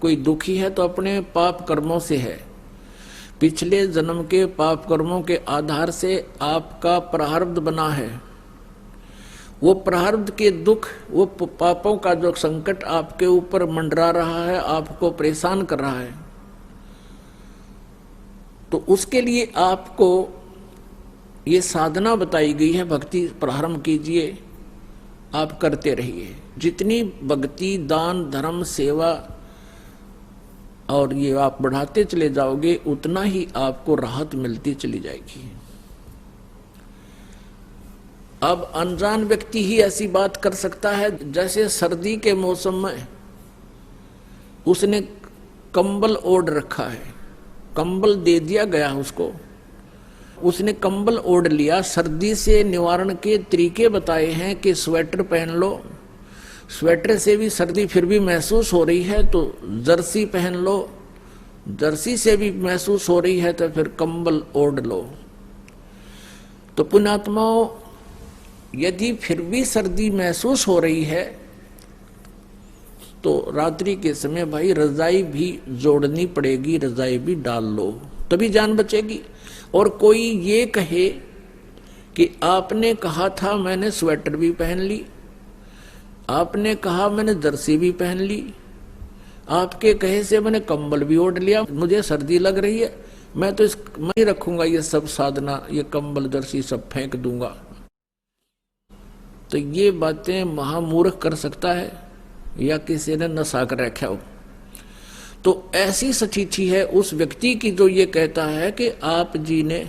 कोई दुखी है तो अपने पाप कर्मों से है, पिछले जन्म के पाप कर्मों के आधार से आपका प्रारब्ध बना है। वो प्रारब्ध के दुख, वो पापों का जो संकट आपके ऊपर मंडरा रहा है, आपको परेशान कर रहा है, तो उसके लिए आपको ये साधना बताई गई है। भक्ति प्रारंभ कीजिए, आप करते रहिए। जितनी भक्ति, दान, धर्म, सेवा और ये आप बढ़ाते चले जाओगे, उतना ही आपको राहत मिलती चली जाएगी। अब अनजान व्यक्ति ही ऐसी बात कर सकता है, जैसे सर्दी के मौसम में उसने कंबल ओढ़ रखा है, कंबल दे दिया गया उसको, उसने कंबल ओढ़ लिया। सर्दी से निवारण के तरीके बताए हैं कि स्वेटर पहन लो, स्वेटर से भी सर्दी फिर भी महसूस हो रही है तो जर्सी पहन लो, जर्सी से भी महसूस हो रही है तो फिर कंबल ओढ़ लो। तो पुण्यात्माओं, यदि फिर भी सर्दी महसूस हो रही है तो रात्रि के समय भाई रजाई भी जोड़नी पड़ेगी, रजाई भी डाल लो, तभी जान बचेगी। और कोई ये कहे कि आपने कहा था मैंने स्वेटर भी पहन ली, आपने कहा मैंने जर्सी भी पहन ली, आपके कहे से मैंने कंबल भी ओढ़ लिया, मुझे सर्दी लग रही है, मैं तो मैं ही रखूंगा ये सब साधना, ये कंबल जर्सी सब फेंक दूंगा। तो ये बातें महामूर्ख कर सकता है या किसी ने नशा कर रखा हो। तो ऐसी सचीची है उस व्यक्ति की जो ये कहता है कि आप जी ने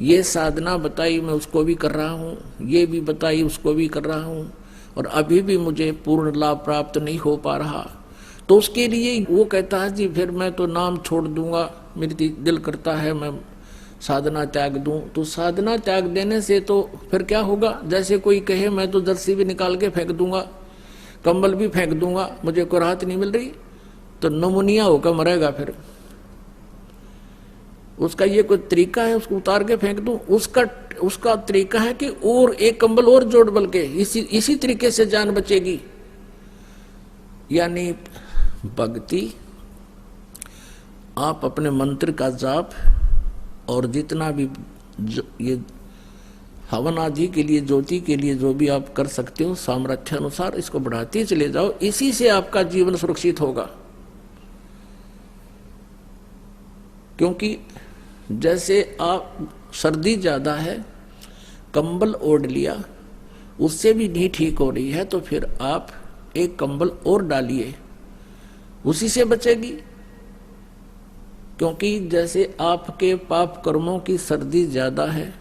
ये साधना बताई, मैं उसको भी कर रहा हूँ, ये भी बताई उसको भी कर रहा हूँ, और अभी भी मुझे पूर्ण लाभ प्राप्त नहीं हो पा रहा। तो उसके लिए वो कहता है जी फिर मैं तो नाम छोड़ दूंगा, मेरी दिल करता है मैं साधना त्याग दूं। तो साधना त्याग देने से तो फिर क्या होगा? जैसे कोई कहे मैं तो जर्सी भी निकाल के फेंक दूंगा, कंबल भी फेंक दूंगा, मुझे कोई राहत नहीं मिल रही, तो नमूनिया होकर मरेगा। फिर उसका ये कोई तरीका है उसको उतार के फेंक दूं? उसका तरीका है कि और एक कंबल और जोड़, बल्कि इसी तरीके से जान बचेगी। यानी भक्ति, आप अपने मंत्र का जाप और जितना भी ये हवन आदि के लिए, ज्योति के लिए जो भी आप कर सकते हो सामर्थ्य अनुसार, इसको बढ़ाते चले जाओ। इसी से आपका जीवन सुरक्षित होगा। क्योंकि जैसे आप सर्दी ज्यादा है, कंबल ओढ़ लिया, उससे भी नहीं ठीक हो रही है, तो फिर आप एक कंबल और डालिए, उसी से बचेगी। क्योंकि जैसे आपके पाप कर्मों की सर्दी ज्यादा है,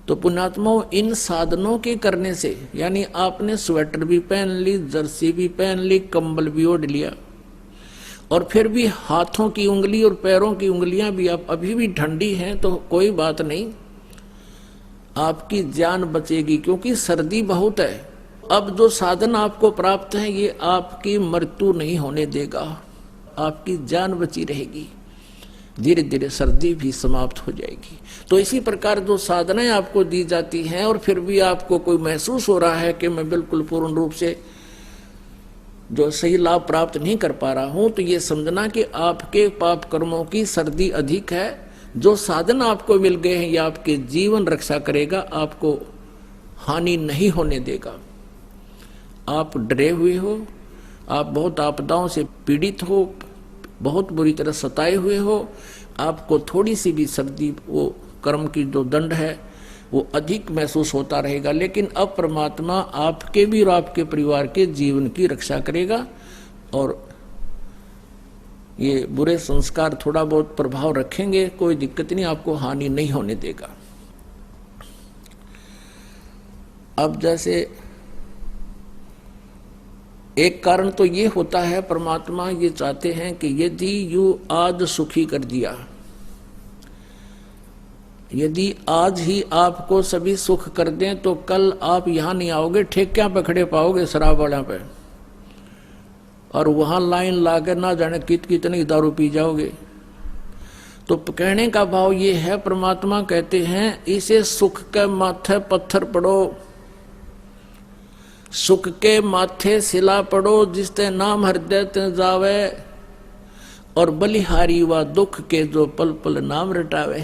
तो पुण्यात्माओं इन साधनों के करने से, यानी आपने स्वेटर भी पहन ली, जर्सी भी पहन ली, कंबल भी ओढ़ लिया, और फिर भी हाथों की उंगली और पैरों की उंगलियां भी आप अभी भी ठंडी हैं, तो कोई बात नहीं, आपकी जान बचेगी। क्योंकि सर्दी बहुत है। अब जो साधन आपको प्राप्त है ये आपकी मृत्यु नहीं होने देगा, आपकी जान बची रहेगी, धीरे धीरे सर्दी भी समाप्त हो जाएगी। तो इसी प्रकार जो साधनाएं आपको दी जाती हैं और फिर भी आपको कोई महसूस हो रहा है कि मैं बिल्कुल पूर्ण रूप से जो सही लाभ प्राप्त नहीं कर पा रहा हूं, तो ये समझना कि आपके पाप कर्मों की सर्दी अधिक है। जो साधन आपको मिल गए हैं ये आपके जीवन रक्षा करेगा, आपको हानि नहीं होने देगा। आप डरे हुए हो, आप बहुत आपदाओं से पीड़ित हो, बहुत बुरी तरह सताए हुए हो, आपको थोड़ी सी भी सर्दी, वो कर्म की जो दंड है वो अधिक महसूस होता रहेगा। लेकिन अब परमात्मा आपके भी और आपके परिवार के जीवन की रक्षा करेगा, और ये बुरे संस्कार थोड़ा बहुत प्रभाव रखेंगे, कोई दिक्कत नहीं, आपको हानि नहीं होने देगा। अब जैसे एक कारण तो ये होता है, परमात्मा ये चाहते हैं कि यदि यू आज सुखी कर दिया, यदि आज ही आपको सभी सुख कर दें, तो कल आप यहां नहीं आओगे, ठेकियां पे खड़े पाओगे शराब वाला पे, और वहां लाइन लाकर ना जाने कितनी दारू पी जाओगे। तो कहने का भाव ये है, परमात्मा कहते हैं इसे सुख के माथे पत्थर पड़ो, सुख के माथे सिला पड़ो जिसते नाम हृदय ते जावे, और बलिहारी व दुख के जो पल पल नाम रटावे।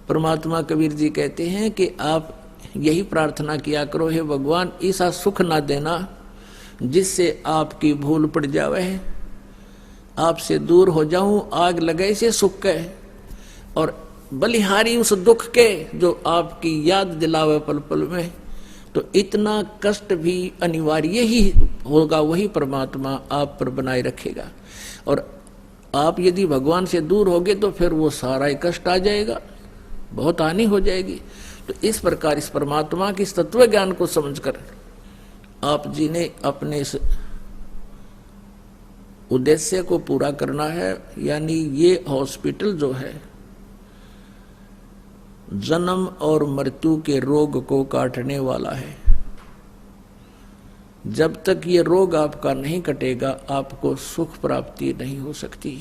परमात्मा कबीर जी कहते हैं कि आप यही प्रार्थना किया करो, हे भगवान ऐसा सुख ना देना जिससे आपकी भूल पड़ जावे, आपसे दूर हो जाऊं, आग लगे से सुख के, और बलिहारी उस दुख के जो आपकी याद दिलावे पल पल में। तो इतना कष्ट भी अनिवार्य ही होगा, वही परमात्मा आप पर बनाए रखेगा। और आप यदि भगवान से दूर होगे तो फिर वो सारा ही कष्ट आ जाएगा, बहुत हानि हो जाएगी। तो इस प्रकार इस परमात्मा की तत्व ज्ञान को समझकर आप जी ने अपने इस उद्देश्य को पूरा करना है। यानी ये हॉस्पिटल जो है जन्म और मृत्यु के रोग को काटने वाला है। जब तक ये रोग आपका नहीं कटेगा आपको सुख प्राप्ति नहीं हो सकती।